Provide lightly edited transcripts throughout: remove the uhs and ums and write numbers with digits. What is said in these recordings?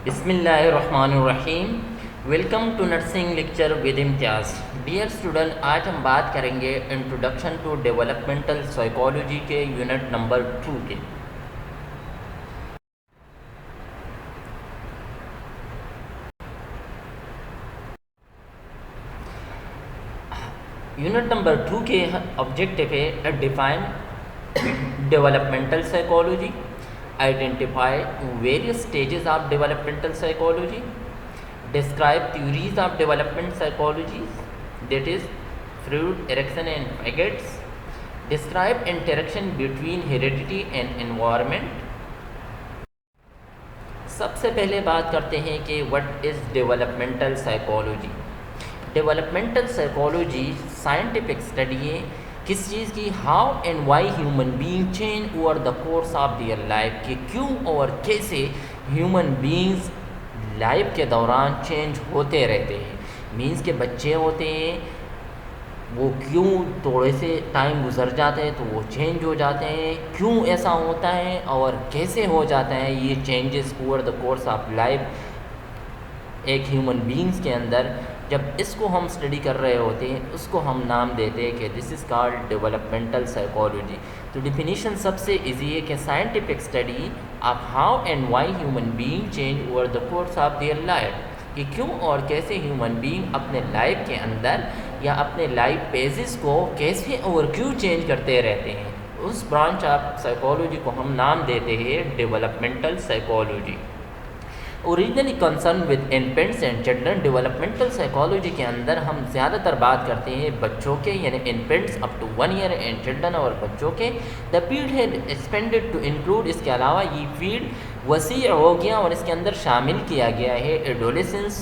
बिस्मिल्लाहिर्रहमानिर्रहीम। Welcome to nursing lecture with Imtiaz. Dear student, आज हम बात करेंगे इंट्रोडक्शन टू डेवलपमेंटल साइकोलॉजी के यूनिट नंबर 2 के। यूनिट नंबर 2 के ऑब्जेक्टिव है define developmental psychology, identify various stages of developmental psychology, describe theories of development psychology, that is Freud, Erikson and Piaget, describe interaction between heredity and environment। सबसे पहले बात करते हैं कि what is developmental psychology. Developmental psychology scientific study है किस चीज़ की, how and why human being change over the course of their life, कि क्यों और कैसे ह्यूमन बीइंग्स लाइफ के दौरान चेंज होते रहते हैं। मीन्स के बच्चे होते हैं वो क्यों थोड़े से टाइम गुजर जाते हैं तो वो चेंज हो जाते हैं, क्यों ऐसा होता है और कैसे हो जाता है ये changes over the course of life एक ह्यूमन बीइंग्स के अंदर। जब इसको हम स्टडी कर रहे होते हैं उसको हम नाम देते हैं कि this is called developmental psychology. तो डिफिनीशन सबसे इजी है कि scientific study of how and why human being change over the course of their life, कि क्यों और कैसे ह्यूमन बीइंग अपने लाइफ के अंदर या अपने लाइफ पेजेस को कैसे और क्यों चेंज करते रहते हैं। उस ब्रांच ऑफ साइकोलॉजी को हम नाम देते हैं developmental psychology. Originally concern with infants and children, developmental psychology के अंदर हम ज़्यादातर बात करते हैं बच्चों के, यानी infants up to 1 year and children और बच्चों के। द फील्ड है एक्सपेंडेड टू इंक्लूड, इसके अलावा ये फील्ड वसी हो गया और इसके अंदर शामिल किया गया है एडोलेसेंस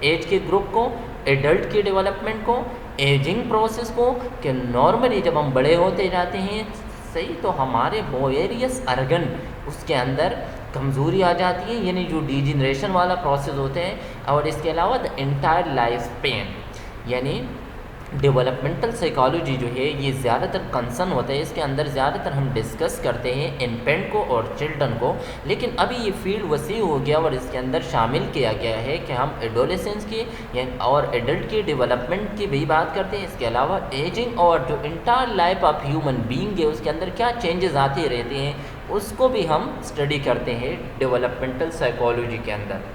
एज के ग्रुप को, एडल्ट के डेवलपमेंट को, एजिंग प्रोसेस को, कि नॉर्मली जब हम बड़े होते जाते हैं सही तो हमारे वेरियस अर्गन उसके अंदर कमज़ोरी आ जाती है, यानी जो डीजनरेशन वाला प्रोसेस होते हैं। और इसके अलावा द एंटायर लाइफ स्पेन, यानी डेवलपमेंटल साइकोलॉजी जो है ये ज़्यादातर कंसर्न होता है, इसके अंदर ज़्यादातर हम डिस्कस करते हैं इन्फेंट को और चिल्ड्रन को। लेकिन अभी ये फील्ड वसी हो गया और इसके अंदर शामिल किया गया है कि हम एडोलेसेंस की और एडल्ट की डेवलपमेंट की भी बात करते हैं। इसके अलावा एजिंग और जो entire life of human being है उसके अंदर क्या चेंजेस आते रहते हैं उसको भी हम स्टडी करते हैं डेवलपमेंटल साइकोलॉजी के अंदर।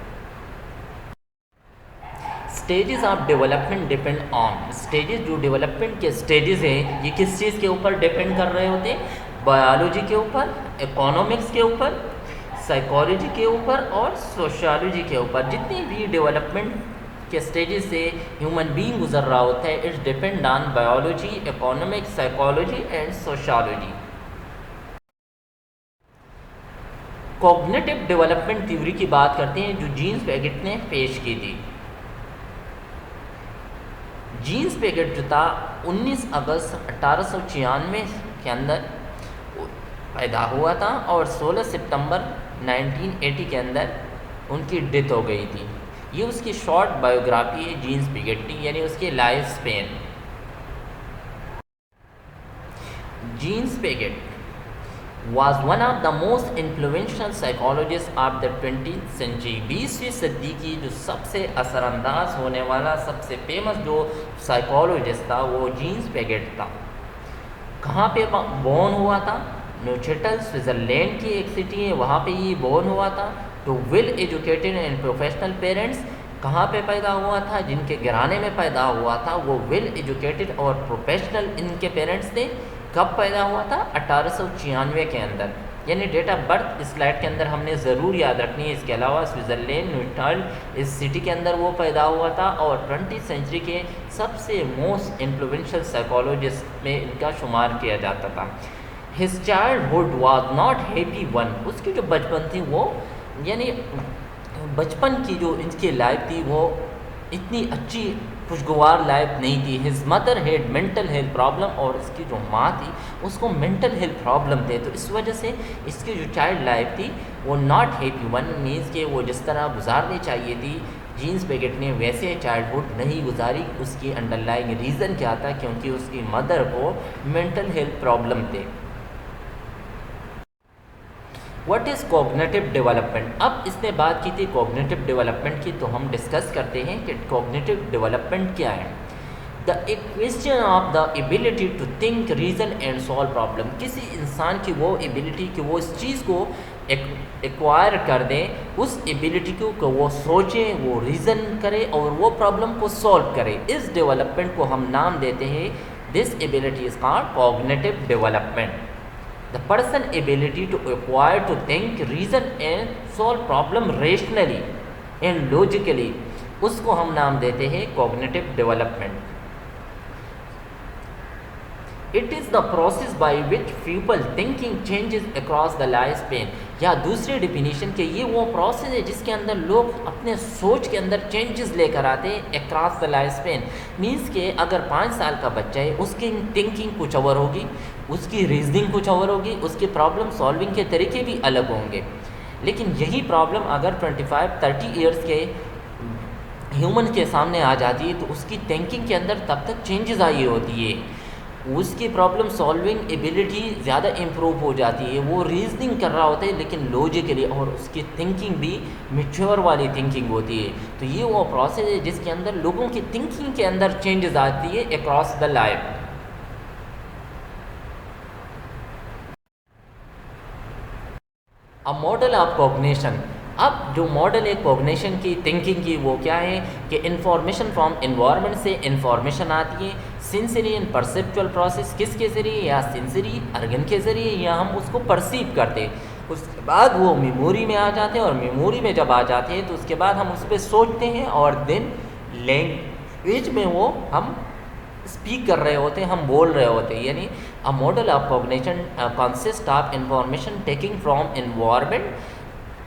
Stages of development depend on, stages जो डेवलपमेंट के स्टेजेस हैं ये किस चीज़ के ऊपर डिपेंड कर रहे होते हैं, बायोलॉजी के ऊपर, इकोनॉमिक्स के ऊपर, साइकोलॉजी के ऊपर और सोशियोलॉजी के ऊपर। जितनी भी डेवलपमेंट के स्टेजेस से ह्यूमन बीइंग गुजर रहा होता है it's depend on biology, economics, psychology and sociology. Cognitive development theory की बात करते हैं जो जीन्स पैगेट ने पेश की थी। जीन्स पैगेट जो था 19 अगस्त 1896 के अंदर पैदा हुआ था और 16 सितंबर 1980 के अंदर उनकी डेथ हो गई थी। ये उसकी शॉर्ट बायोग्राफी है जीन्स पैगेट की, यानी उसकी life span. Jean Piaget was one of the most influential psychologists of the 20th century। 20वीं सदी की जो सबसे असरअंदाज होने वाला सबसे फेमस जो साइकोलॉजिस्ट था वो जीन्स पैगेट था। कहाँ पे बोर्न हुआ था? न्यूचेटल, स्विट्ज़रलैंड की एक सिटी है, वहाँ पे ये बोर्न हुआ था। तो well educated and professional parents, कहाँ पे पैदा हुआ था? जिनके घराने में पैदा हुआ था वो वेल एजुकेटेड और प्रोफेशनल इनके पेरेंट्स थे। कब पैदा हुआ था? 1896 के अंदर, यानी डेट ऑफ बर्थ इस स्लाइड के अंदर हमने ज़रूर याद रखनी है। इसके अलावा स्विट्ज़रलैंड न्यूटल इस सिटी के अंदर वो पैदा हुआ था और 20वीं सेंचुरी के सबसे मोस्ट इन्फ्लुएंशियल साइकोलॉजिस्ट में इनका शुमार किया जाता था। His childhood was not happy one, उसकी जो बचपन थी वो, यानी बचपन की जो इनकी लाइफ थी वो इतनी अच्छी खुशगवार लाइफ नहीं थी। His mother had mental health problem, और इसकी जो माँ थी उसको मेंटल हेल्थ प्रॉब्लम थे। तो इस वजह से इसकी जो चाइल्ड लाइफ थी वो नॉट हैप्पी वन, मीन्स के वो जिस तरह गुजारनी चाहिए थी जीन्स पैगेट ने वैसे चाइल्डहुड नहीं गुजारी। उसकी अंडरलाइंग रीज़न क्या था? क्योंकि उसकी मदर को मेंटल हेल्थ प्रॉब्लम थे। What is cognitive development. अब इसने बात की थी कॉग्निटिव डेवलपमेंट की, तो हम डिस्कस करते हैं कि कॉग्निटिव डेवलपमेंट क्या है। The equation of the ability to think, reason and solve problem. किसी इंसान की वो एबिलिटी कि वो इस चीज़ को एक्वायर कर दें, उस एबिलिटी को वो सोचें, वो रीज़न करे और वो प्रॉब्लम को सॉल्व करे। इस डेवलपमेंट को हम नाम देते हैं, this ability is called cognitive development. The person ability to acquire to think, reason and solve problem rationally and logically, उसको हम नाम देते हैं cognitive development. It is the process by which people thinking changes across the life span, या दूसरी definition के ये वो प्रोसेस है जिसके अंदर लोग अपने सोच के अंदर चेंजेस लेकर आते हैं across the life Spain. Means के अगर 5 साल का बच्चा है, उसकी थिंकिंग कुछ और होगी, उसकी रीजनिंग कुछ और होगी, उसके प्रॉब्लम सॉल्विंग के तरीके भी अलग होंगे। लेकिन यही प्रॉब्लम अगर 25-30 ईयर्स के ह्यूमन के सामने आ जाती है तो उसकी थिंकिंग के अंदर तब तक चेंजेस आई होती है, उसकी प्रॉब्लम सॉल्विंग एबिलिटी ज़्यादा इम्प्रूव हो जाती है, वो रीजनिंग कर रहा होता है लेकिन लॉजिकली, और उसकी थिंकिंग भी मैच्योर वाली थिंकिंग होती है। तो ये वो प्रोसेस है जिसके अंदर लोगों की थिंकिंग के अंदर चेंजेस आती है across the life. A model of cognition. अब जो मॉडल है कॉग्निशन की, थिंकिंग की, वो क्या है कि इंफॉर्मेशन फ्रॉम इन्वायरमेंट से इंफॉर्मेशन आती है, सेंसरी एंड परसेप्चुअल प्रोसेस, किसके ज़रिए, या सेंसरी ऑर्गन के ज़रिए, या हम उसको परसीव करते हैं, उसके बाद वो मेमोरी में आ जाते हैं, और मेमोरी में जब आ जाते हैं तो उसके बाद हम उस पर सोचते हैं, और देन लैंग्वेज में वो हम स्पीक कर रहे होते हैं, हम बोल रहे होते हैं। यानी a model of cognition consist of information taking from environment.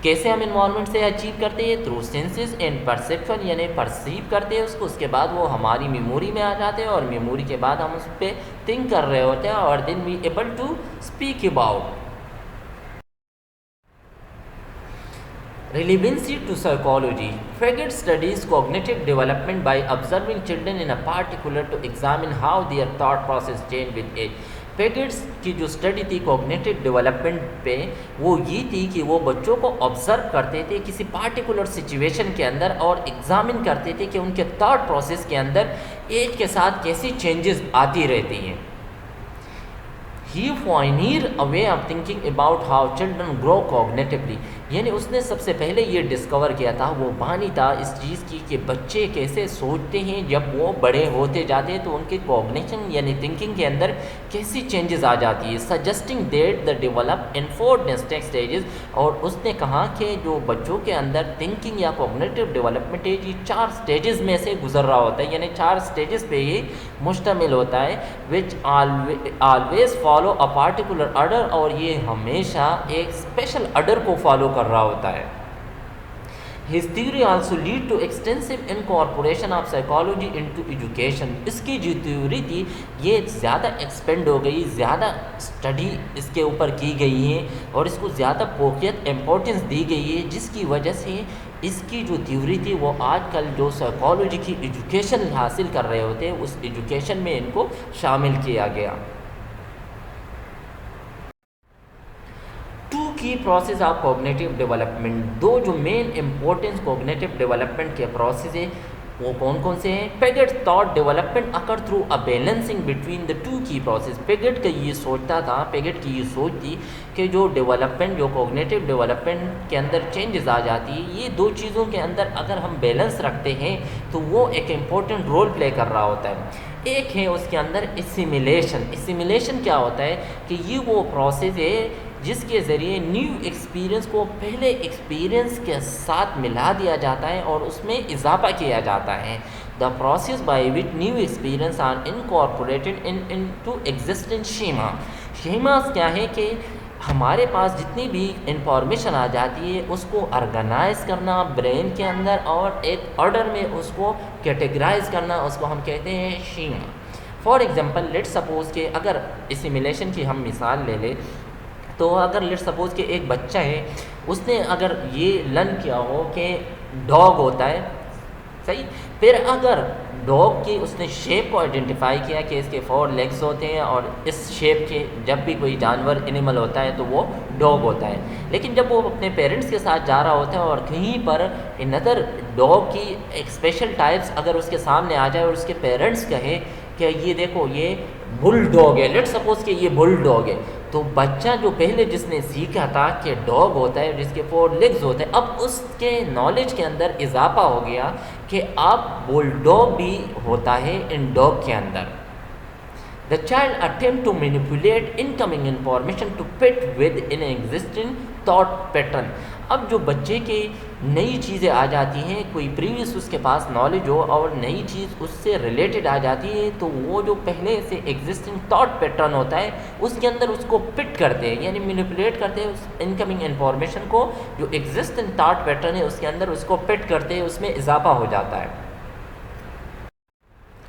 कैसे हम इन्वायरमेंट से अचीव करते हैं, थ्रू सेंसेस एंड परसेप्शन, यानी परसीव करते हैं उसको, उसके बाद वो हमारी मेमोरी में आ जाते हैं, और मेमोरी के बाद हम उस पर थिंक कर रहे होते हैं, और then we able to speak about. Relevancy to psychology. Faget studies cognitive development by observing children in a particular to examine how their thought process change with age. फेगेट्स की जो स्टडी थी कॉग्निटिव डेवलपमेंट पे, वो ये थी कि वो बच्चों को ऑब्जर्व करते थे किसी पार्टिकुलर सिचुएशन के अंदर, और एग्जामिन करते थे कि उनके थॉट प्रोसेस के अंदर एज के साथ कैसी चेंजेस आती रहती हैं। ही pioneered a way of thinking about how children grow cognitively, यानी उसने सबसे पहले ये डिस्कवर किया था, वो बानी था इस चीज़ की कि बच्चे कैसे सोचते हैं जब वो बड़े होते जाते हैं, तो उनके कॉग्निशन यानी थिंकिंग के अंदर कैसी चेंजेस आ जाती है। Suggesting that the develop in 4 distinct stages, और उसने कहा कि जो बच्चों के अंदर थिंकिंग या कॉग्निटिव डेवलपमेंट है, ये 4 स्टेजेस में से गुजर रहा होता है, यानी 4 स्टेजेस पे ये मुश्तमिल होता है, which always follow a particular order, और ये हमेशा एक स्पेशल ऑर्डर को फॉलो कर रहा होता है। His theory also lead to extensive incorporation of psychology into education. इसकी जो थ्योरी थी ये ज़्यादा एक्सपेंड हो गई, ज़्यादा स्टडी इसके ऊपर की गई है, और इसको ज़्यादा फोकियत इम्पोर्टेंस दी गई है, जिसकी वजह से इसकी जो थ्योरी थी वो आजकल जो साइकोलॉजी की एजुकेशन हासिल कर रहे होते हैं, उस एजुकेशन में इनको शामिल किया गया। की प्रोसेस ऑफ कॉग्निटिव डेवलपमेंट, दो जो मेन इंपॉर्टेंस कॉग्निटिव डेवलपमेंट के प्रोसेस है वो कौन कौन से हैं। Piaget thought development occur through a balancing between the 2 की प्रोसेस। पेगेट का ये सोचता था, पेगेट की ये सोच थी कि जो डेवलपमेंट, जो कॉग्निटिव डेवलपमेंट के अंदर चेंजेस आ जाती है, ये 2 चीज़ों के अंदर अगर हम बैलेंस रखते हैं तो वो एक इम्पोर्टेंट रोल प्ले कर रहा होता है। एक है उसके अंदर एसिमिलेशन। एसिमिलेशन क्या होता है कि ये वो प्रोसेस है जिसके ज़रिए न्यू एक्सपीरियंस को पहले एक्सपीरियंस के साथ मिला दिया जाता है और उसमें इजाफा किया जाता है। The process by which new experience are incorporated into existing schema. Schemas क्या है कि हमारे पास जितनी भी इंफॉर्मेशन आ जाती है उसको ऑर्गेनाइज करना ब्रेन के अंदर, और एक ऑर्डर में उसको कैटेगराइज करना, उसको हम कहते हैं शेमा। फॉर एग्जांपल लेट्स सपोज कि अगर एसिमिलेशन की हम मिसाल ले लें, तो अगर लेट्स सपोज कि एक बच्चा है, उसने अगर ये लर्न किया हो कि डॉग होता है, सही। फिर अगर डॉग की उसने शेप को आइडेंटिफाई किया कि इसके 4 लेग्स होते हैं और इस शेप के जब भी कोई जानवर एनिमल होता है तो वो डॉग होता है, लेकिन जब वो अपने पेरेंट्स के साथ जा रहा होता है और कहीं पर अनदर डॉग की एक स्पेशल टाइप्स अगर उसके सामने आ जाए और उसके पेरेंट्स कहें कि ये देखो ये बुल डॉग है, लेट सपोज कि ये बुल डॉग है, तो बच्चा जो पहले जिसने सीखा था कि डॉग होता है जिसके 4 लेग्स होते हैं, अब उसके नॉलेज के अंदर इजाफा हो गया कि अब बुलडॉग भी होता है इन डॉग के अंदर। The child attempt to manipulate incoming information to fit with an existing thought pattern। अब जो बच्चे के नई चीज़ें आ जाती हैं, कोई प्रीवियस उसके पास नॉलेज हो और नई चीज़ उससे रिलेटेड आ जाती है, तो वो जो पहले से एग्जिस्टिंग थॉट पैटर्न होता है उसके अंदर उसको फिट करते हैं, यानी मैनिपुलेट करते हैं उस इनकमिंग इन्फॉर्मेशन को, जो एग्जिस्टिंग थॉट पैटर्न है उसके अंदर उसको फिट करते हैं, उसमें इजाफा हो जाता है।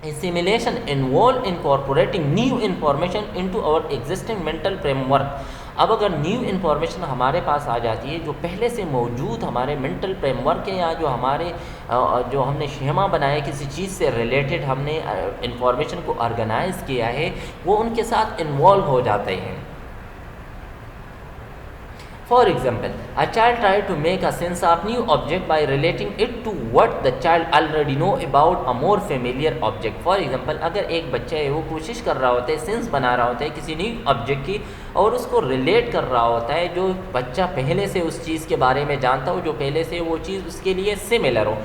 Assimilation involve incorporating new information into our existing mental framework। अब अगर न्यू इन्फॉर्मेशन हमारे पास आ जाती है जो पहले से मौजूद हमारे मेंटल फ्रेमवर्क है, या जो हमारे जो हमने शेमा बनाया किसी चीज़ से रिलेटेड हमने इन्फॉर्मेशन को ऑर्गेनाइज किया है, वो उनके साथ इन्वॉल्व हो जाते हैं। For example, a child tries to make a sense of new object by relating it to what the child already know about a more familiar object। For example, अगर एक बच्चा है वो कोशिश कर रहा होता है, सेंस बना रहा होता है किसी न्यू ऑब्जेक्ट की और उसको रिलेट कर रहा होता है जो बच्चा पहले से उस चीज़ के बारे में जानता हो, जो पहले से वो चीज़ उसके लिए सिमिलर हो।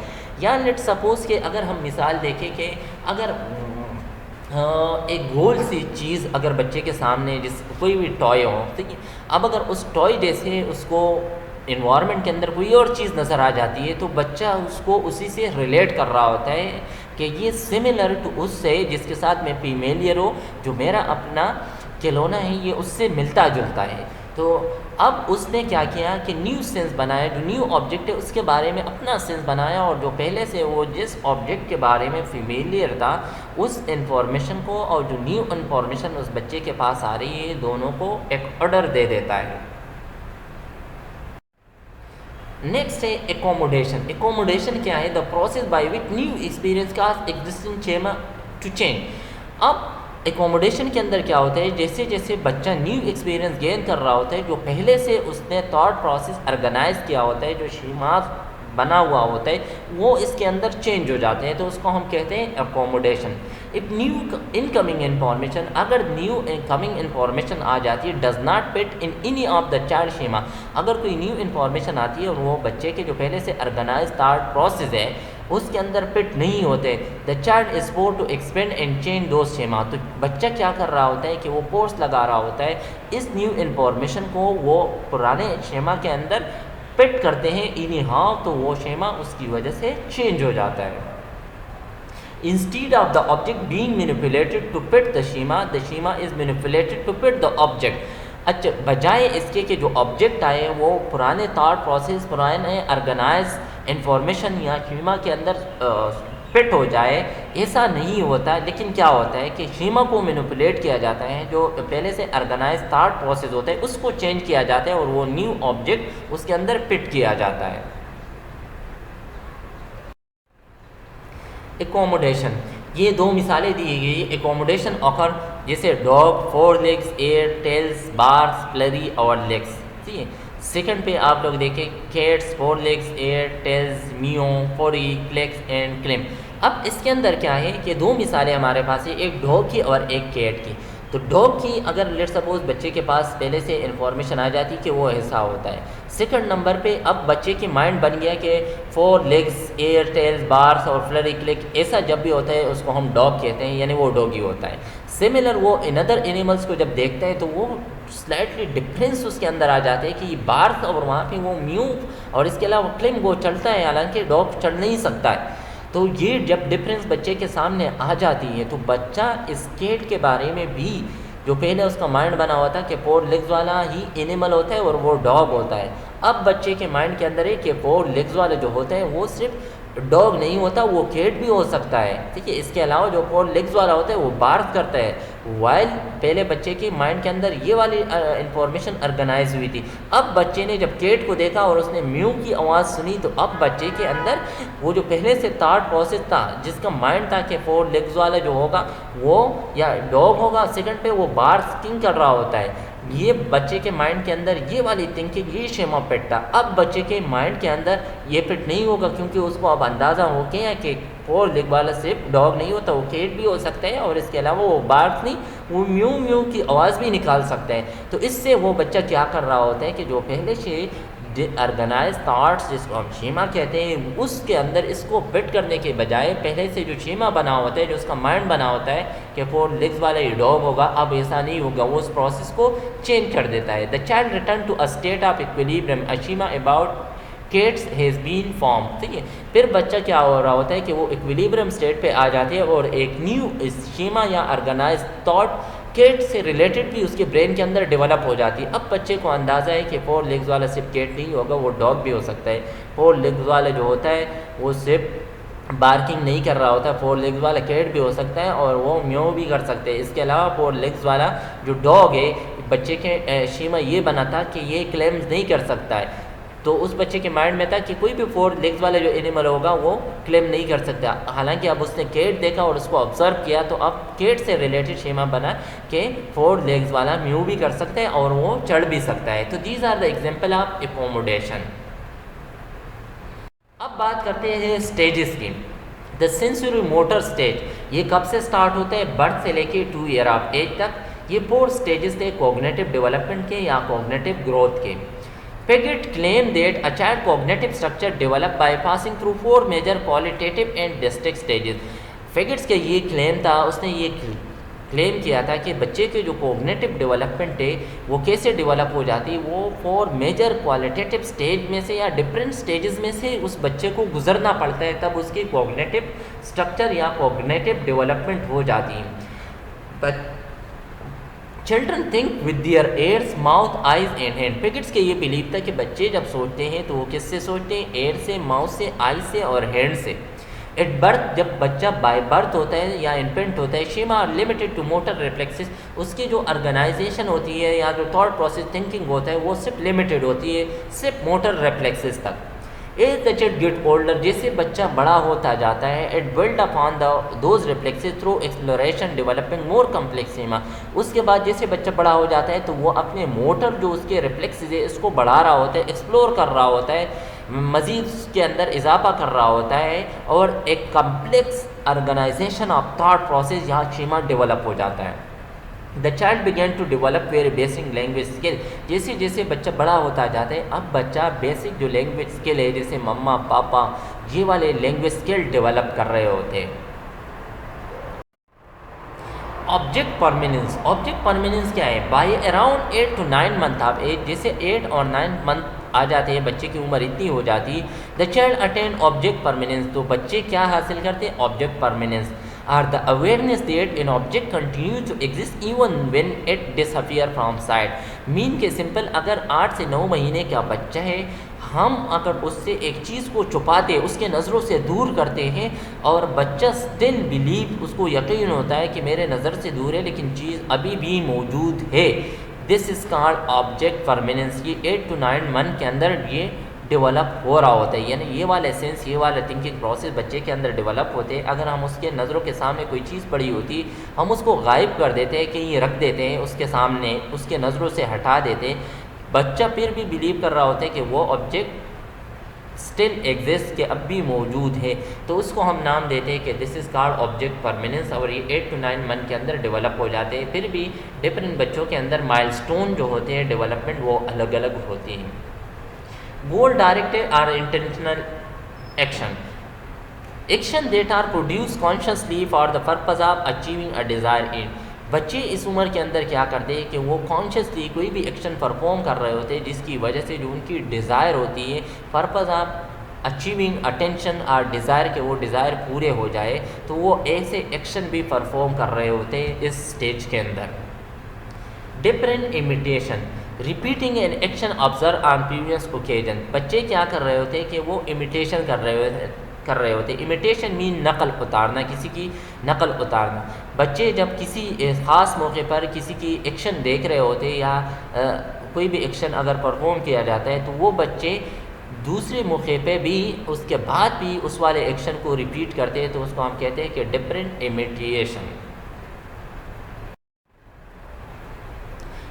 या लेट सपोज कि अगर हम मिसाल देखें कि अगर एक गोल सी चीज़ अगर बच्चे के सामने जिस कोई भी टॉय हो, ठीक है, अब अगर उस टॉय जैसे उसको इन्वायरमेंट के अंदर कोई और चीज़ नज़र आ जाती है तो बच्चा उसको उसी से रिलेट कर रहा होता है कि ये सिमिलर टू उससे जिसके साथ मैं फीमेलियर हो, जो मेरा अपना खिलौना है ये उससे मिलता जुलता है। तो अब उसने क्या किया कि न्यू सेंस बनाया, जो न्यू ऑब्जेक्ट है उसके बारे में अपना सेंस बनाया, और जो पहले से वो जिस ऑब्जेक्ट के बारे में फेमिलियर था उस इंफॉर्मेशन को और जो न्यू इंफॉर्मेशन उस बच्चे के पास आ रही है दोनों को एक ऑर्डर दे देता है। नेक्स्ट है एकोमोडेशन। एकोमोडेशन क्या है? The process by which new experience का एग्जिस्टिंग छेमा टू चेंज। अब एकोमोडेशन के अंदर क्या होता है, जैसे जैसे बच्चा न्यू एक्सपीरियंस गेन कर रहा होता है, जो पहले से उसने थॉट प्रोसेस ऑर्गेनाइज किया होता है, जो शीमात बना हुआ होता है, वो इसके अंदर चेंज हो जाते हैं, तो उसको हम कहते हैं accommodation. If new incoming information, अगर न्यू इनकमिंग इन्फॉर्मेशन आ जाती है does not fit in any of the child schema, अगर कोई न्यू इन्फॉर्मेशन आती है और वो बच्चे के जो पहले से ऑर्गेनाइज थॉट प्रोसेस है उसके अंदर फिट नहीं होते, the child is forced to expand and change those schema, तो बच्चा क्या कर रहा होता है कि वो फोर्स लगा रहा होता है इस न्यू इन्फॉर्मेशन को वो पुराने शेमा के अंदर फिट करते हैं, इन्हीं हाँ तो वो शेमा उसकी वजह से चेंज हो जाता है। Instead of the object being manipulated to fit the schema is manipulated to fit the object. अच्छा, बजाय इसके कि जो ऑब्जेक्ट आए वो पुराने थॉट प्रोसेस पुराने ऑर्गेनाइज इन्फॉर्मेशन या शीमा के अंदर फिट हो जाए, ऐसा नहीं होता। लेकिन क्या होता है कि शीमा को मैनिपुलेट किया जाता है, जो पहले से ऑर्गेनाइज थॉट प्रोसेस होता है उसको चेंज किया जाता है और वो न्यू ऑब्जेक्ट उसके अंदर फिट किया जाता है। एकोमोडेशन, ये दो मिसालें दी गई। एकोमोडेशन ऑकर जैसे dog, 4 legs, ear, tails, barks, furry और लेग्स। ठीक है, सेकंड पे आप लोग देखें cats, 4 legs, ear, tails, meow, furry, claws and climb. अब इसके अंदर क्या है कि दो मिसालें हमारे पास है, एक डॉग की और एक कैट की। तो डॉग की अगर लेट सपोज बच्चे के पास पहले से इन्फॉर्मेशन आ जाती कि वो ऐसा होता है, सेकंड नंबर पे अब बच्चे की माइंड बन गया कि 4 लेग्स, एयर, टेल्स, बार्स और फ्लरी, क्लिक ऐसा जब भी होता है उसको हम डॉग कहते हैं, यानी वो डॉगी होता है। सिमिलर वो इन अदर एनिमल्स को जब देखता है तो वो स्लाइटली डिफरेंस उसके अंदर आ जाते हैं कि ये बार्स और वहाँ पे वो म्यू और इसके अलावा क्लिम वो चलता है, हालांकि डॉग चल नहीं सकता है। तो ये जब डिफरेंस बच्चे के सामने आ जाती है तो बच्चा इस कैट के बारे में भी जो पहले उसका माइंड बना हुआ था कि 4 लेग्स वाला ही एनिमल होता है और वो डॉग होता है, अब बच्चे के माइंड के अंदर है कि 4 लेग्स वाला जो होता है वो सिर्फ डॉग नहीं होता, वो कैट भी हो सकता है। ठीक है, इसके अलावा जो 4 लेग्स वाला होता है वो बार्क करता है, वाइल पहले बच्चे की माइंड के अंदर ये वाली इंफॉर्मेशन ऑर्गेनाइज हुई थी। अब बच्चे ने जब केट को देखा और उसने म्यू की आवाज़ सुनी तो अब बच्चे के अंदर वो जो पहले से थॉट प्रोसेस था, जिसका माइंड था कि 4 लेग्स वाला जो होगा वो या डॉग होगा, सेकंड पे वो बार्किंग कर रहा होता है, ये बच्चे के माइंड के अंदर ये वाली थिंकिंग, ये शेमा फिट था। अब बच्चे के माइंड के अंदर ये फिट नहीं होगा, क्योंकि उसको अब अंदाज़ा हो गया कि 4 लेग वाला सिर्फ डॉग नहीं होता, वो केट भी हो सकता है, और इसके अलावा वो बार्क नहीं, वो म्यू म्यू की आवाज़ भी निकाल सकते हैं। तो इससे वो बच्चा क्या कर रहा होता है कि जो पहले से ऑर्गेनाइज थाट्स जिसको हम शीमा कहते हैं, उसके अंदर इसको फिट करने के बजाय पहले से जो शीमा बना होता है, जो उसका माइंड बना होता है कि 4 लेग्स वाला ये डॉग होगा, अब ऐसा नहीं होगा, वो उस प्रोसेस को चेंज कर देता है। The child return to a state of equilibrium, a schema about cats has been form. ठीक है, फिर बच्चा क्या हो रहा होता है कि वो इक्विलिब्रियम स्टेट पे आ जाते हैं और एक न्यू शीमा या ऑर्गेनाइज थॉट केट से रिलेटेड भी उसके ब्रेन के अंदर डेवलप हो जाती है। अब बच्चे को अंदाज़ा है कि 4 लेग्स वाला सिर्फ केट नहीं होगा, वो डॉग भी हो सकता है। 4 लेग्स वाला जो होता है वो सिर्फ बार्किंग नहीं कर रहा होता, 4 लेग्स वाला कैट भी हो सकता है और वो म्यो भी कर सकते हैं। इसके अलावा 4 लेग्स वाला जो डॉग है, बच्चे के शीमा ये बना था कि ये क्लेम्स नहीं कर सकता है, तो उस बच्चे के माइंड में था कि कोई भी 4 लेग्स वाला जो एनिमल होगा वो क्लेम नहीं कर सकता। हालांकि अब उसने केट देखा और उसको ऑब्जर्व किया, तो अब केट से रिलेटेड शेमा बना कि 4 लेग्स वाला म्यू भी कर सकता है और वो चढ़ भी सकता है। तो these are the example of accommodation. अब बात करते हैं स्टेजेस की। द सेंसरी मोटर स्टेज, ये कब से स्टार्ट होता है? बर्थ से लेके 2 ईयर ऑफ एज तक। ये 4 स्टेजेस थे कॉग्निटिव डेवलपमेंट के या कॉग्निटिव ग्रोथ के। Piaget claimed that a child cognitive structure developed by passing through 4 major qualitative and distinct stages. Piaget का ये क्लेम था, उसने ये क्लेम किया था कि बच्चे के जो कॉग्निटिव डेवलपमेंट है वो कैसे डेवलप हो जाती है, वो 4 मेजर क्वालिटेटिव स्टेज में से या डिफरेंट स्टेजेस में से उस बच्चे को गुजरना पड़ता है, तब उसकी कॉग्निटिव स्ट्रक्चर या कॉग्निटिव डेवलपमेंट हो जाती है। Children think with their ears, mouth, eyes and hand. Piaget's के ये बिलीव था कि बच्चे जब सोचते हैं तो वो किससे सोचते हैं? एयर से, माउथ से, आई से और हैंड से। एट बर्थ, जब बच्चा बाय बर्थ होता है या इन्फेंट होता है, schema are limited to motor reflexes, उसकी जो ऑर्गेनाइजेशन होती है या जो थॉट प्रोसेस थिंकिंग होता है वो सिर्फ लिमिटेड होती है, सिर्फ मोटर रिफ्लेक्सेस तक। As the child get older, जैसे बच्चा बड़ा होता जाता है, it build upon those reflexes through exploration developing more complex schema. उसके बाद जैसे बच्चा बड़ा हो जाता है तो वो अपने मोटर जो उसके रिफ्लेक्सेस है इसको बढ़ा रहा होता है, एक्सप्लोर कर रहा होता है, मज़ीद उसके अंदर इजाफा कर रहा होता है और एक complex organisation of thought process यहाँ शीमा डेवलप हो जाता है। The child begin to develop very basic language skill, जैसे जैसे बच्चा बड़ा होता जाता है अब बच्चा बेसिक जो लैंग्वेज स्किल है जैसे मम्मा पापा ये वाले लैंग्वेज स्किल डेवलप कर रहे होते हैं। ऑब्जेक्ट परमानेंस, ऑब्जेक्ट परमानेंस क्या है? By around 8 to 9 month of age, जैसे 8 और 9 मंथ आ जाते हैं, बच्चे की उम्र इतनी हो जाती है, the child attain object permanence, तो बच्चे क्या हासिल करते हैं? Object permanence are the awareness that an object continues to exist even when it disappear from sight. Mean के सिंपल, अगर 8 से 9 महीने का बच्चा है, हम अगर उससे एक चीज़ को छुपाते, उसके नज़रों से दूर करते हैं और बच्चा स्टिल बिलीव, उसको यकीन होता है कि मेरे नज़र से दूर है लेकिन चीज़ अभी भी मौजूद है, this is called object permanence. ये 8 to 9 मंथ के अंदर ये डेवलप हो रहा होता है, यानी ये वाला सेंस, ये वाला थिंकिंग प्रोसेस बच्चे के अंदर डेवलप होते हैं। अगर हम उसके नज़रों के सामने कोई चीज़ पड़ी होती हम उसको गायब कर देते हैं, कहीं रख देते हैं उसके सामने, उसके नज़रों से हटा देते हैं, बच्चा फिर भी बिलीव कर रहा होता है कि वो ऑब्जेक्ट स्टिल एग्जिस्ट, के अब भी मौजूद है, तो उसको हम नाम देते हैं कि this is called object permanence. और ये 8 to 9 मंथ के अंदर डेवलप हो जाते हैं। फिर भी डिफरेंट बच्चों के अंदर माइलस्टोन जो होते हैं डेवलपमेंट वो अलग अलग होती हैं। Goal directed are intentional action, action that are produce consciously for the purpose of achieving a desired end. बच्चे इस उम्र के अंदर क्या करते हैं कि वो कॉन्शियसली कोई भी एक्शन परफॉर्म कर रहे होते हैं जिसकी वजह से जो उनकी डिज़ायर होती है, पर्पज़ ऑफ अचीविंग अटेंशन और डिज़ायर के वो डिज़ायर पूरे हो जाए, तो वो ऐसे एक्शन भी परफॉर्म कर रहे होते हैं इस स्टेज के अंदर। Different imitation, repeating an action observe on previous occasion, बच्चे क्या कर रहे होते हैं कि वो इमिटेशन कर रहे होते हैं, कर रहे होते हैं। इमिटेशन मीन नकल उतारना, किसी की नकल उतारना। बच्चे जब किसी ख़ास मौके पर किसी की एक्शन देख रहे होते हैं या कोई भी एक्शन अगर परफॉर्म किया जाता है तो वो बच्चे दूसरे मौके पे भी उसके बाद भी उस वाले एक्शन को रिपीट करते हैं, तो उसको हम कहते हैं कि different imitation.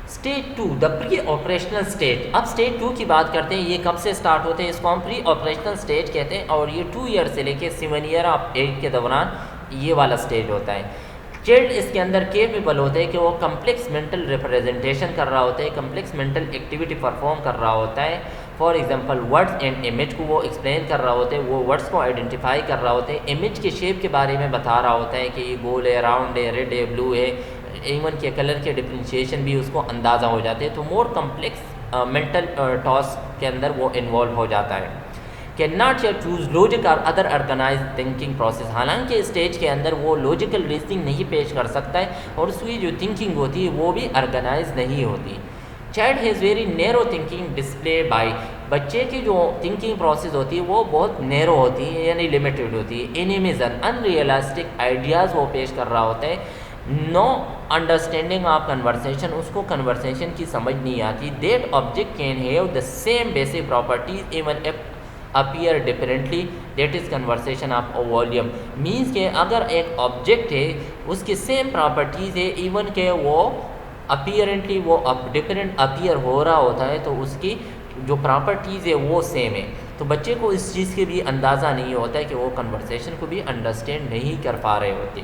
Stage 2 the pre operational stage. अब स्टेज 2 की बात करते हैं। ये कब से स्टार्ट होते हैं? इसको हम प्री ऑपरेशनल स्टेज कहते हैं और ये 2 ईयर से लेके 7 ईयर ऑफ एज के दौरान ये वाला स्टेज होता है। चाइल्ड इसके अंदर केपेबल होते हैं कि वो कम्प्लेक्स मेंटल रिप्रेजेंटेशन कर रहा होता है, कम्प्लेक्स मेंटल एक्टिविटी परफॉर्म कर रहा होता है। For example words and image को वो एक्सप्लेन कर रहा होता है, वो वर्ड्स को आइडेंटिफाई कर रहा होता है, इमेज के शेप के बारे में बता रहा होता है कि ये गोल है, राउंड है, रेड है, ब्लू है, इवन के कलर के डिफ्रेंशिएशन भी उसको अंदाज़ा हो जाते हैं। तो मोर कम्प्लेक्स मेंटल टास्क के अंदर वो इन्वॉल्व हो जाता है। कैन नॉट या चूज़ लॉजिक और अदर ऑर्गेनाइज थिंकिंग प्रोसेस। हालांकि स्टेज के अंदर वो लॉजिकल रीजनिंग नहीं पेश कर सकता है और उसकी जो थिंकिंग होती है वो भी ऑर्गेनाइज नहीं होती। Child has very narrow thinking display bye. बच्चे की जो थिंकिंग प्रोसेस होती है वो बहुत नैरो होती है यानी लिमिटेड होती है। एनिमिजन अनरियलिस्टिक आइडियाज़ वो पेश कर रहा होता है। नो अंडरस्टैंडिंग ऑफ कन्वर्सेशन, उसको कन्वर्सेशन की समझ नहीं आती। That object can have the same basic properties even if appear differently, that is conversation of volume. Means के अगर एक ऑब्जेक्ट है उसकी सेम प्रॉपर्टीज़ है इवन के वो अपीयरेंटली वो डिफरेंट अपीयर हो रहा होता है तो उसकी जो प्रॉपर्टीज़ है वो सेम है। तो बच्चे को इस चीज़ के भी अंदाज़ा नहीं होता है कि वो कन्वर्सेशन को भी अंडरस्टैंड नहीं कर पा रहे होते।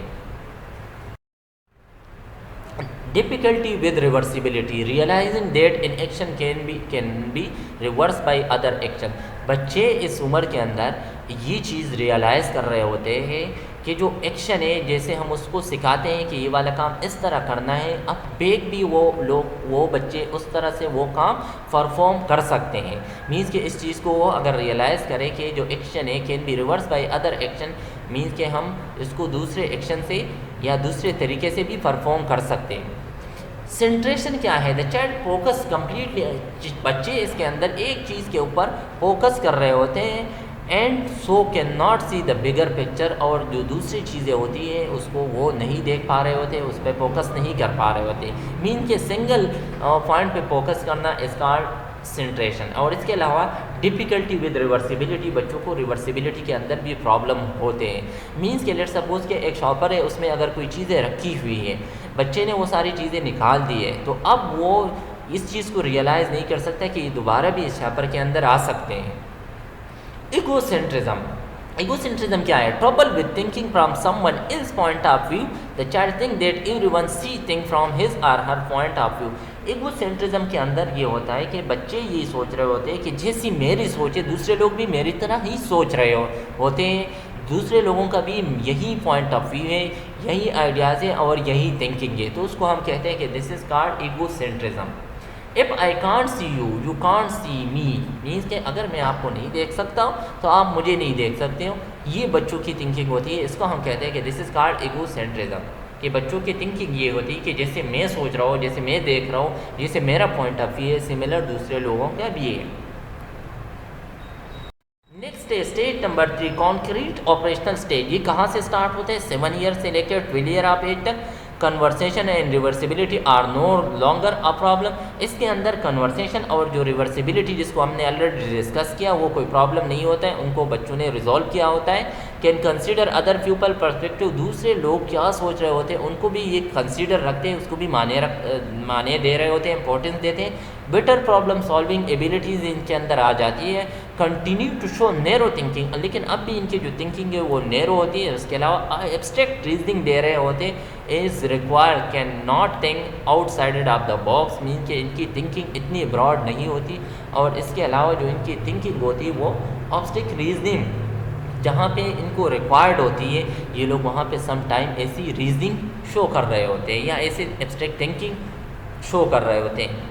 Difficulty with reversibility, realising that in action can be reverse by other action. बच्चे इस उम्र के अंदर ये चीज़ रियलाइज़ कर रहे होते हैं कि जो एक्शन है जैसे हम उसको सिखाते हैं कि ये वाला काम इस तरह करना है, अब बैक भी वो बच्चे उस तरह से वो काम परफॉर्म कर सकते हैं। मीन्स कि इस चीज़ को वो अगर रियलाइज़ करें कि जो एक्शन है can be reverse by other action, means कि हम इसको दूसरे एक्शन से या दूसरे तरीके से भी परफॉर्म कर सकते हैं। सेंट्रेशन क्या है? द चाइल्ड फोकस कम्प्लीटली, बच्चे इसके अंदर एक चीज़ के ऊपर फोकस कर रहे होते हैं and so can not see the bigger picture, और जो दूसरी चीज़ें होती है उसको वो नहीं देख पा रहे होते, उस पर फोकस नहीं कर पा रहे होते। मीन के सिंगल पॉइंट पे फोकस करना इसका सेंट्रेशन। और इसके अलावा डिफ़िकल्टी विद रिवर्सिबिलिटी, बच्चों को रिवर्सिबिलिटी के अंदर भी प्रॉब्लम होते हैं। मीन्स के लेट सपोज के एक शॉपर है उसमें अगर कोई चीज़ें रखी हुई है, बच्चे ने वो सारी चीज़ें निकाल दी है तो अब वो इस चीज़ को रियलाइज़ नहीं कर सकता कि दोबारा भी इस शॉपर के अंदर आ सकते हैं। इगोसेंट्रिज्म, इगोसेंट्रिज्म क्या है? Trouble with thinking from someone else point of view, the child think that everyone see thing from his or her point of view. Egocentrism के अंदर ये होता है कि बच्चे ये सोच रहे होते हैं कि जैसी मेरी सोच है दूसरे लोग भी मेरी तरह ही सोच रहे होते हैं, दूसरे लोगों का भी यही पॉइंट ऑफ व्यू है, यही आइडियाज़ है और यही थिंकिंग है। तो उसको हम कहते हैं कि this is called egocentrism. If I can't see you, you can't see me, means कि अगर मैं आपको नहीं देख सकता हूँ तो आप मुझे नहीं देख सकते हो। ये बच्चों की थिंकिंग होती है, इसको हम कहते हैं कि दिस इज़ कॉल्ड इगोसेंट्रिज्म। कि बच्चों की थिंकिंग ये होती है कि जैसे मैं सोच रहा हूँ, जैसे मैं देख रहा हूँ, जैसे मेरा पॉइंट ऑफ व्यू है, सिमिलर दूसरे लोगों का भी है। नेक्स्ट है stage number 3, concrete operational stage. ये कहाँ से स्टार्ट होते हैं? 7 ईयर से लेकर 12 ईयर ऑफ एज तक। Conversation and reversibility are no longer a problem. इसके अंदर कन्वर्सेशन और जो रिवर्सिबिलिटी जिसको हमने ऑलरेडी डिस्कस किया वो कोई प्रॉब्लम नहीं होता है, उनको बच्चों ने रिजॉल्व किया होता है। Can consider other people perspective, दूसरे लोग क्या सोच रहे होते हैं उनको भी ये कंसीडर रखते हैं, उसको भी माने दे रहे होते हैं, इंपॉर्टेंस देते हैं। बेटर प्रॉब्लम सॉल्विंग एबिलिटीज़ इनके अंदर आ जाती है। Continue to show narrow thinking, लेकिन अब भी इनकी जो थिंकिंग है वो नैरो होती है। उसके अलावा एब्स्ट्रैक्ट रीजनिंग दे रहे होते हैं। Is require can not think outside of the box, mean कि इनकी थिंकिंग इतनी ब्रॉड नहीं होती। और इसके अलावा जो इनकी थिंकिंग होती है वो ऑब्स्ट्रैक्ट रीजनिंग जहाँ पे इनको रिक्वायर्ड होती है, ये लोग वहाँ पे सम टाइम ऐसी रीजनिंग शो कर रहे होते हैं या ऐसे एब्स्ट्रैक्ट थिंकिंग शो कर रहे होते हैं।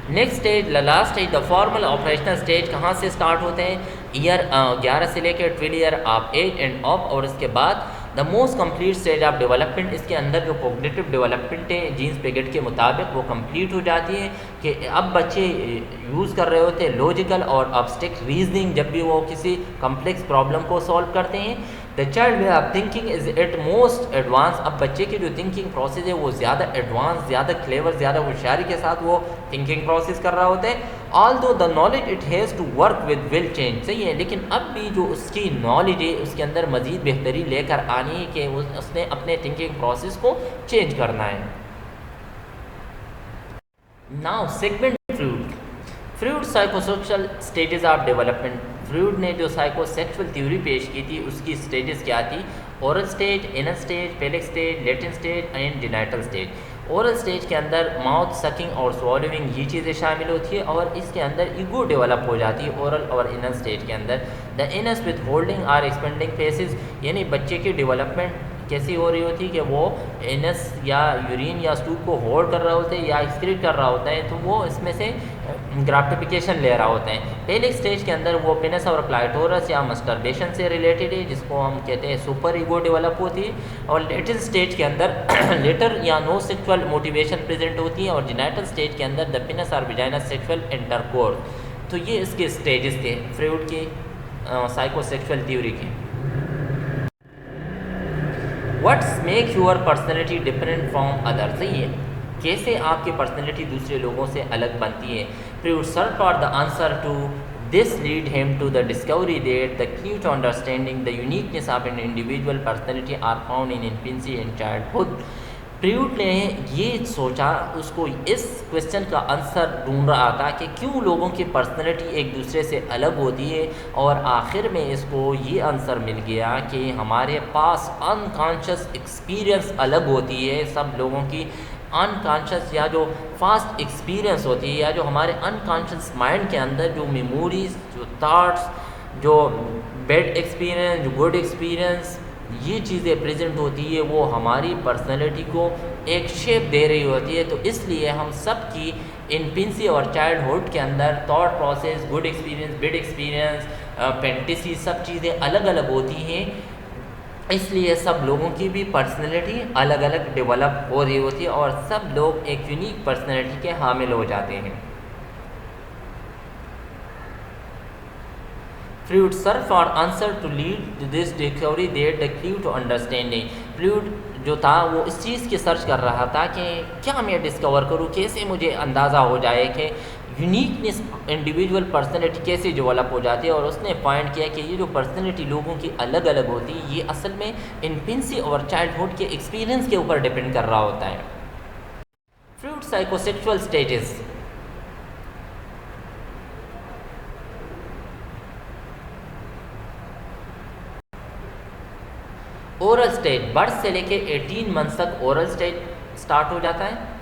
Next stage, last stage, the formal operational stage कहाँ से स्टार्ट होते हैं? ईयर 11 से लेकर 12 year of age end of, और इसके बाद the most complete stage of development, इसके अंदर जो कोग्निटिव डेवलपमेंट है जीन्स पिगेट के मुताबिक वो कंप्लीट हो जाती है कि अब बच्चे यूज़ कर रहे होते हैं लॉजिकल और अब्स्ट्रैक्ट रीजनिंग जब भी वो किसी कम्प्लेक्स प्रॉब्लम को सॉल्व करते हैं। The child way of thinking is at most advance, अब बच्चे की जो थिंकिंग प्रोसेस है वो ज़्यादा एडवांस, ज़्यादा क्लेवर, ज़्यादा होशियारी के साथ वो थिंकिंग प्रोसेस कर रहा होता है। Although the knowledge it has to work with will change, सही है, लेकिन अब भी जो उसकी नॉलेज है उसके अंदर मज़ीद बेहतरी लेकर आनी है कि उसने अपने थिंकिंग प्रोसेस को चेंज करना है। Now segment Freud psychosocial stages of development. Freud ने जो साइकोसेक्सुअल थ्योरी पेश की थी उसकी स्टेजेस क्या थी? Oral stage, anal stage, phallic stage, latent stage and genital stage. Oral stage के अंदर माउथ सकिंग और स्वॉलोइंग ये चीज़ें शामिल होती है और इसके अंदर ईगो डेवलप हो जाती है ओरल और इनर स्टेज के अंदर। The anus with holding or expelling faeces, यानी बच्चे की डेवलपमेंट कैसी हो रही होती है कि वो एनस या यूरिन या स्टूल को होल्ड कर रहा होता है या एक्सक्रीट कर रहा होता है, तो वो इसमें से ग्राफ्टिफिकेशन ले रहा होता है। पहले स्टेज के अंदर वो पेनिस और क्लाइटोरस या मस्टरबेशन से रिलेटेड है जिसको हम कहते हैं सुपर ईगो डेवलप होती है। और लेटेस्ट स्टेज के अंदर लेटर या नो सेक्सुअल मोटिवेशन प्रेजेंट होती है। और जेनाइटल स्टेज के अंदर द पेनिस और विजाइना सेक्सुअल इंटरकोर्स। तो ये इसके स्टेजेस थे फ्रूड के साइकोसेक्सुअल थ्योरी के। What's make your personality different from other, सही है, कैसे आपकी पर्सनैलिटी दूसरे लोगों से अलग बनती है। Freud search for the answer to this lead him to the discovery that the key to understanding the uniqueness of an individual personality are found in infancy and childhood. Freud ने ये सोचा, उसको इस क्वेश्चन का answer ढूंढ रहा था कि क्यों लोगों की पर्सनैलिटी एक दूसरे से अलग होती है, और आखिर में इसको ये आंसर मिल गया कि हमारे पास अनकॉन्शियस एक्सपीरियंस अलग होती है। सब लोगों की अनकॉन्शियस या जो फास्ट एक्सपीरियंस होती है या जो हमारे अनकॉन्शियस माइंड के अंदर जो मेमोरीज, जो थाट्स, जो बैड एक्सपीरियंस, जो गुड एक्सपीरियंस, ये चीज़ें प्रेजेंट होती है, वो हमारी पर्सनैलिटी को एक शेप दे रही होती है। तो इसलिए हम सब की इन्फेंसी और चाइल्डहुड के अंदर thought process, good experience, bad experience, fantasy, सब चीज़ें अलग अलग होती हैं। इसलिए सब लोगों की भी पर्सनैलिटी अलग अलग डेवलप हो रही होती है और सब लोग एक यूनिक पर्सनैलिटी के हामिल हो जाते हैं। Freud search for answer to lead this discovery that the clue to understanding. Freud जो था वो इस चीज़ की सर्च कर रहा था कि क्या मैं डिस्कवर करूँ, कैसे मुझे अंदाज़ा हो जाए कि यूनिकनेस इंडिविजुअल पर्सनैलिटी कैसे डेवलप हो जाती है। और उसने पॉइंट किया कि ये जो पर्सनैलिटी लोगों की अलग अलग होती है ये असल में इन्फेंसी और चाइल्डहुड के एक्सपीरियंस के ऊपर डिपेंड कर रहा होता है। Freud psychosexual stages. Oral stage, birth से लेके 18 मंथ तक ओरल स्टेज स्टार्ट हो जाता है।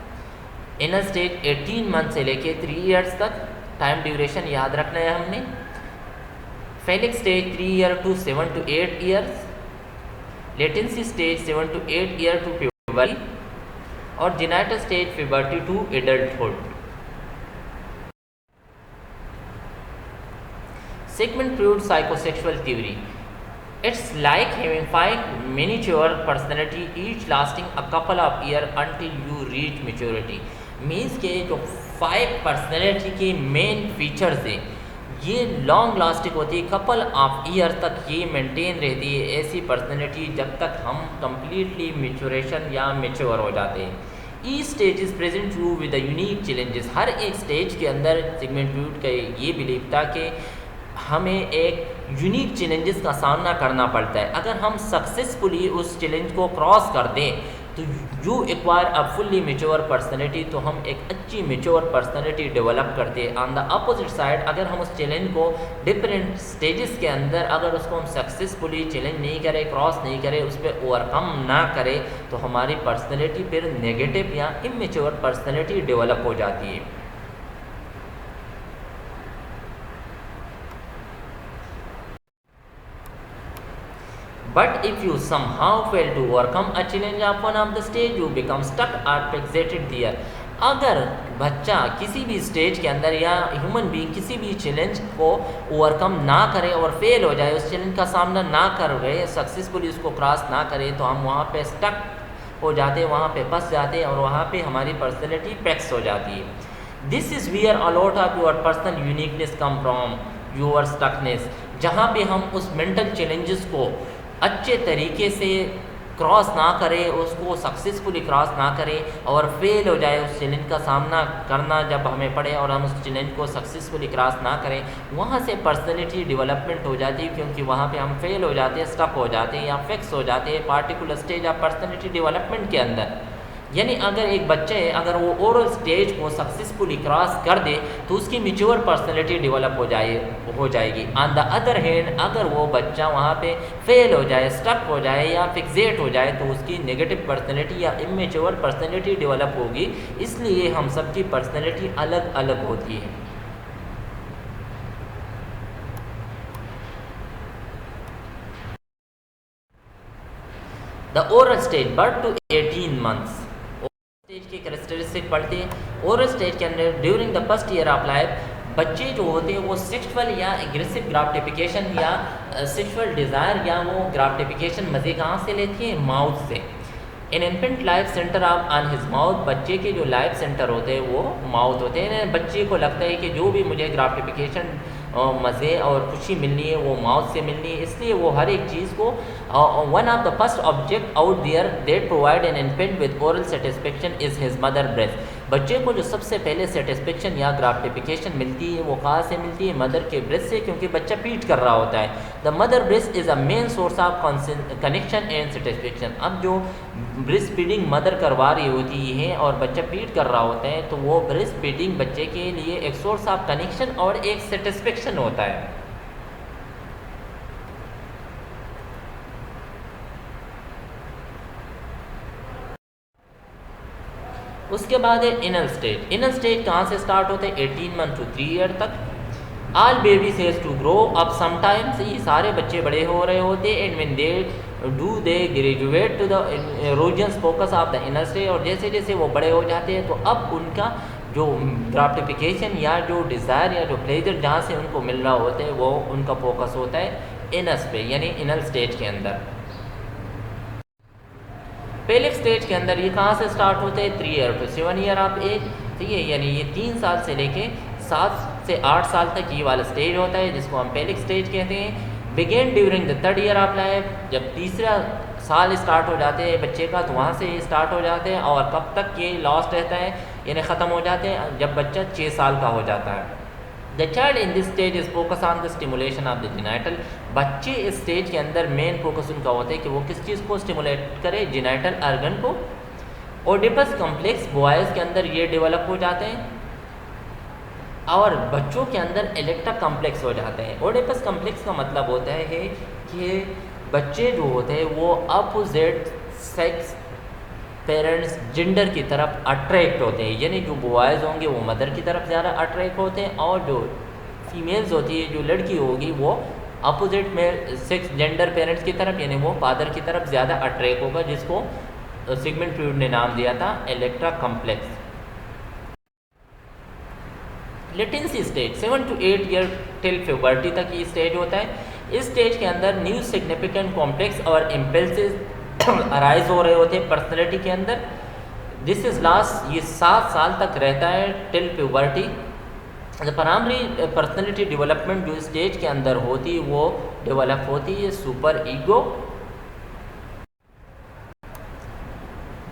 इनर स्टेज 18 मंथ से लेके 3 इयर्स तक, टाइम ड्यूरेशन याद रखना है हमने। Phallic stage 3 year to 7 to 8 years. Latency stage 7 to 8 year to puberty. और genital stage puberty to adulthood. Sigmund Freud psychosexual theory. It's like having 5 miniature personality each lasting a couple of years until you reach maturity. Means के जो 5 personality के main features हैं ये long lasting होती है, couple of year तक ये maintain रहती है ऐसी पर्सनैलिटी जब तक हम कम्प्लीटली मेचुरेशन या मेच्योर हो जाते हैं। Each stage is present you with the unique challenges. हर एक स्टेज के अंदर सेगमेंट फ्रूड का ये बिलीव था कि हमें एक यूनिक चैलेंजेस का सामना करना पड़ता है। अगर हम सक्सेसफुली उस चैलेंज को क्रॉस कर दें तो you acquire a fully mature personality, तो हम एक अच्छी मेच्योर पर्सनैलिटी डेवलप करते हैं। ऑन द अपोजिट साइड अगर हम उस चैलेंज को डिफरेंट स्टेजेस के अंदर अगर उसको हम सक्सेसफुली चैलेंज नहीं करें, क्रॉस नहीं करें, उस पर ओवरकम ना करें, तो हमारी पर्सनैलिटी फिर नेगेटिव या इमेच्योर पर्सनैलिटी डेवलप हो जाती है। But if you somehow fail to overcome a challenge of one of the stage, you become stuck or fixated there. अगर बच्चा किसी भी स्टेज के अंदर या ह्यूमन बीइंग किसी भी चैलेंज को ओवरकम ना करे और फेल हो जाए, उस चैलेंज का सामना ना कर रहे, सक्सेसफुली उसको क्रॉस ना करे, तो हम वहाँ पे स्टक हो जाते हैं, वहाँ पे फंस जाते हैं और वहाँ पे हमारी पर्सनैलिटी पैक्स हो जाती है। This is wear a lot of your personal uniqueness come from your stuckness, जहाँ पे हम उस मेंटल चैलेंजेस को अच्छे तरीके से क्रॉस ना करें, उसको सक्सेसफुली क्रॉस ना करें और फेल हो जाए, उस चैलेंज का सामना करना जब हमें पड़े और हम उस चैलेंज को सक्सेसफुली क्रॉस ना करें, वहाँ से पर्सनैलिटी डेवलपमेंट हो जाती है, क्योंकि वहाँ पे हम फेल हो जाते हैं, स्टक हो जाते हैं या फिक्स हो जाते हैं particular stage of personality development के अंदर। यानी अगर एक बच्चे अगर वो ओरल स्टेज को सक्सेसफुली क्रॉस कर दे तो उसकी मैच्योर पर्सनैलिटी डेवलप हो जाएगी। ऑन द अदर हैंड अगर वो बच्चा वहाँ पे फेल हो जाए, स्टक हो जाए या फिक्सेट हो जाए तो उसकी नेगेटिव पर्सनैलिटी या इमेच्योर पर्सनैलिटी डेवलप होगी। इसलिए हम सबकी पर्सनैलिटी अलग अलग होती है। The oral stage birth to 18 months, stage की कैरेक्टरिस्टिक पढ़ते हैं। ओरल स्टेज के अंदर during the first year of life बच्चे जो होते हैं वो सेक्सुअल या एग्रेसिव ग्राफ्टिफिकेशन या सेक्सुअल डिज़ायर या वो ग्राफ्टिफिकेशन मज़े कहाँ से लेती है, माउथ से। इन infant life centre of on his mouth, बच्चे के जो लाइफ सेंटर होते हैं वो माउथ होते हैं। बच्चे को लगता है कि जो भी मुझे ग्राफ्टिफिकेशन मज़े और खुशी मिलनी है वो माउथ से मिलनी है, इसलिए वो हर एक चीज़ को one of the first object out there that provide an infant with oral satisfaction is his mother breast. बच्चे को जो सबसे पहले सेटिस्फेक्शन या ग्राफ्टिफिकेशन मिलती है वो कहाँ से मिलती है, मदर के ब्रेस्ट से, क्योंकि बच्चा पीट कर रहा होता है। The mother breast is a main source of connection and satisfaction. अब जो ब्रेस्ट फीडिंग मदर करवा रही होती है और बच्चा पीट कर रहा होता है तो वो ब्रेस्ट फीडिंग बच्चे के लिए एक सोर्स ऑफ कनेक्शन और एक सेटिस्फेक्शन होता है। उसके बाद है इनल स्टेज। इनल स्टेज कहाँ से स्टार्ट होते हैं, 18 मंथ टू 3 ईयर तक। All babies has to grow up sometimes, ये सारे बच्चे बड़े हो रहे होते हैं। And when they graduate to the erogenous focus of the inner stage, और जैसे जैसे वो बड़े हो जाते हैं तो अब उनका जो ग्राफ्टिफिकेशन या जो डिज़ायर या जो प्लेजर जहाँ से उनको मिल रहा होता है वो उनका फोकस होता है इनस पे, यानी इनल स्टेज के अंदर। पेलिक स्टेज के अंदर ये कहाँ से स्टार्ट होते हैं, 3 year to 7 year of age, ठीक है, यानी ये 3 साल से लेके 7 से 8 साल तक ये वाला स्टेज होता है जिसको हम पेलिक स्टेज कहते हैं। Begin during the 3rd year of life, जब तीसरा साल स्टार्ट हो जाते हैं बच्चे का तो वहाँ से ये स्टार्ट हो जाते हैं और कब तक ये लॉस्ट रहता है, यानी ख़त्म हो जाते हैं जब बच्चा 6 साल का हो जाता है। The child in this stage is focus on the stimulation of the genital, बच्चे इस स्टेज के अंदर मेन फोकस उनका होता है कि वो किस चीज़ को स्टिमुलेट करे, जेनाइटल ऑर्गन को। ओडिपस कॉम्प्लेक्स बॉयज़ के अंदर ये डेवलप हो जाते हैं और बच्चों के अंदर इलेक्ट्रा कॉम्प्लेक्स हो जाते हैं। ओडिपस कॉम्प्लेक्स का मतलब होता है कि बच्चे जो होते हैं वो अपोजिट सेक्स पेरेंट्स जेंडर की तरफ अट्रैक्ट होते हैं, यानी जो बॉयज़ होंगे वो मदर की तरफ ज़्यादा अट्रैक्ट होते हैं और जो फीमेल्स होती है, जो लड़की होगी वो अपोजिट में सेक्स जेंडर पेरेंट्स की तरफ, यानी वो फादर की तरफ ज़्यादा अट्रैक्ट होगा, जिसको सिगमंड फ्रॉइड ने नाम दिया था Electra complex. Latency stage 7 to 8 year till puberty तक ये स्टेज होता है। इस स्टेज के अंदर न्यू सिग्निफिकेंट कॉम्प्लेक्स और इम्पल्सेस अराइज हो रहे होते हैं पर्सनैलिटी के अंदर। दिस इज लास्ट, ये 7 साल तक रहता है till puberty. The primary personality development जो स्टेज के अंदर होती है वो डेवलप होती है super ego,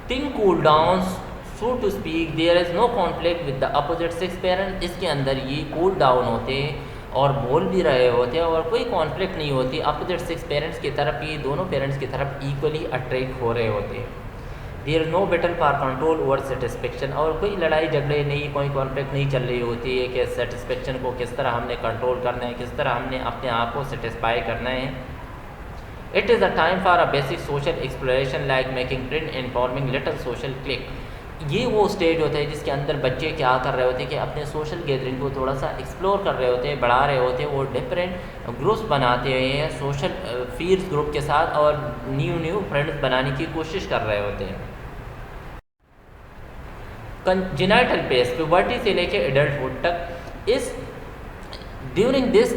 thing cool down, so to speak, there is no conflict with the opposite sex parent. इसके अंदर ये कूल डाउन होते हैं और बोल भी रहे होते हैं और कोई कॉन्फ्लिक्ट नहीं होती, अपोजिट सेक्स पेरेंट्स की तरफ, ये दोनों पेरेंट्स की तरफ इक्वली अट्रैक्ट हो रहे होते हैं। There is no battle for control over satisfaction, और कोई लड़ाई झगड़े नहीं, कोई कॉन्फ्लिक्ट नहीं चल रही होती है कि सेटिस्फेक्शन को किस तरह हमने कंट्रोल करना है, किस तरह हमने अपने आप को सेटिस्फाई करना है। It is a time for a basic social exploration like making friend and forming little social click. ये वो स्टेज होता है जिसके अंदर बच्चे क्या कर रहे होते हैं कि अपने सोशल गैदरिंग को थोड़ा सा एक्सप्लोर कर रहे होते हैं, बढ़ा रहे होते हैं, वो डिफरेंट ग्रुप्स बनाते हैं सोशल पीयर्स ग्रुप के साथ और न्यू फ्रेंड्स बनाने की कोशिश कर रहे होते हैं। जेनाइटल फेज प्यूबर्टी से लेके एडल्टहुड तक इस during this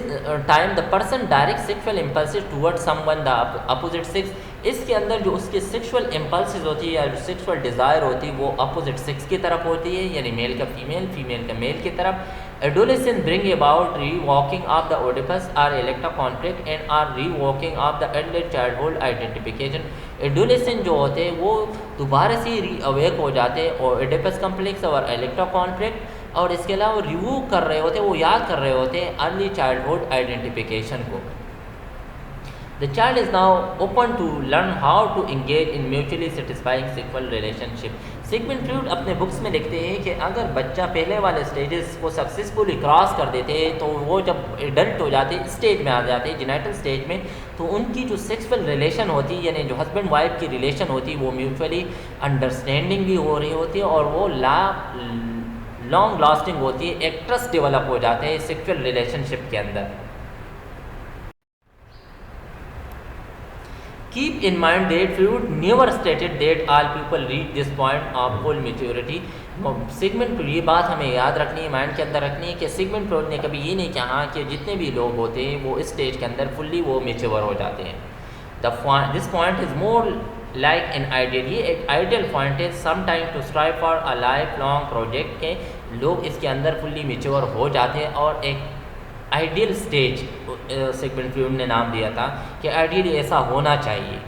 time the person direct sexual impulses toward someone the opposite sex. इसके अंदर जो उसकी सेक्सुअल इम्पल्सिस होती है या जो सेक्सुअल डिज़ायर होती है वो अपोजिट सेक्स की तरफ होती है, यानी मेल का फीमेल, फीमेल का मेल की तरफ। Adolescence bring about reworking of the Oedipus or Electra conflict and or reworking of the adult childhood identification. Adolescent जो होते हैं वो दोबारा से री अवेक हो जाते हैं और ओडिपस कॉम्प्लेक्स और इलेक्ट्रा कॉन्फ्लिक्ट, और इसके अलावा वो रिव्यू कर रहे होते हैं, वो याद कर रहे होते हैं अर्ली चाइल्डहुड आइडेंटिफिकेशन को। The child is now open to learn how to engage in mutually satisfying sexual relationship. Sigmund Freud अपने बुक्स में लिखते हैं कि अगर बच्चा पहले वाले स्टेजेस को सक्सेसफुली क्रॉस कर देते हैं तो वो जब एडल्ट हो जाते स्टेज में आ जाते हैं, जेनाइटल स्टेज में, तो उनकी जो सेक्सुअल रिलेशन होती है यानी जो हस्बैंड वाइफ की रिलेशन होती है वो म्यूचुअली अंडरस्टैंडिंग भी हो रही होती है और वो लॉन्ग लास्टिंग होती है, एक ट्रस्ट डेवलप हो जाते हैं सेक्सुअल रिलेशनशिप के अंदर। Keep in mind that Freud never stated that all people reach this point of full maturity. Sigmund Freud, ये बात हमें याद रखनी है, माइंड के अंदर रखनी है कि सिगमंड फ्रॉयड ने कभी ये नहीं कहा कि जितने भी लोग होते हैं वो इस स्टेज के अंदर फुल्ली वो मैच्योर हो जाते हैं। This point is more like an ideal, ये एक आइडियल पॉइंट है some time to strive for a life long project के लोग इसके अंदर फुल्ली मैच्योर हो जाते हैं और एक आइडियल स्टेज सिगमंड फ्रॉयड ने नाम दिया था कि आइडियली ऐसा होना चाहिए।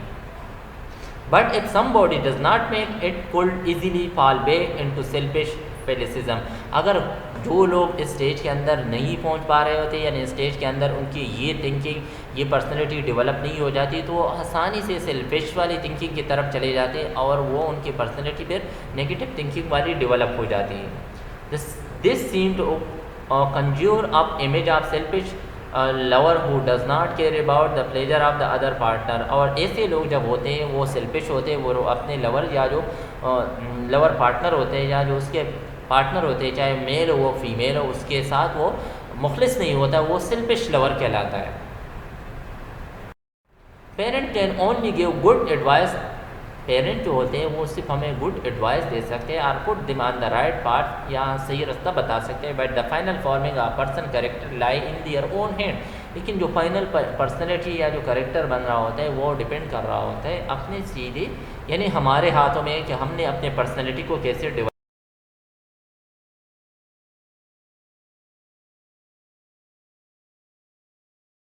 But if somebody does not make it could easily fall back into selfish phallicism. अगर जो लोग इस स्टेज के अंदर नहीं पहुंच पा रहे होते यानी स्टेज के अंदर उनकी ये थिंकिंग, ये पर्सनैलिटी डेवलप नहीं हो जाती तो वो आसानी से सेल्फिश वाली थिंकिंग की तरफ चले जाते और वो उनकी पर्सनैलिटी फिर नेगेटिव थिंकिंग वाली डेवलप हो जाती है। This seem to conjure up image of selfish lover who does not care about the pleasure of the other partner। और ऐसे लोग जब होते हैं वो सेल्फिश होते हैं, वो अपने लवर या जो लवर पार्टनर होते हैं या जो उसके पार्टनर होते हैं चाहे मेल हो फीमेल हो उसके साथ वो मुखलिस नहीं होता, वो सेल्फिश लवर कहलाता है। Parent can only give good advice. Parent जो होते हैं वो सिर्फ हमें गुड एडवाइस दे सकते हैं और put them on the right path या सही रास्ता बता सकते हैं, but the final forming a person character lie in their own hand. लेकिन जो फाइनल पर्सनैलिटी या जो कैरेक्टर बन रहा होता है वो डिपेंड कर रहा होता है अपने सीधे यानी हमारे हाथों में कि हमने अपने पर्सनैलिटी को कैसे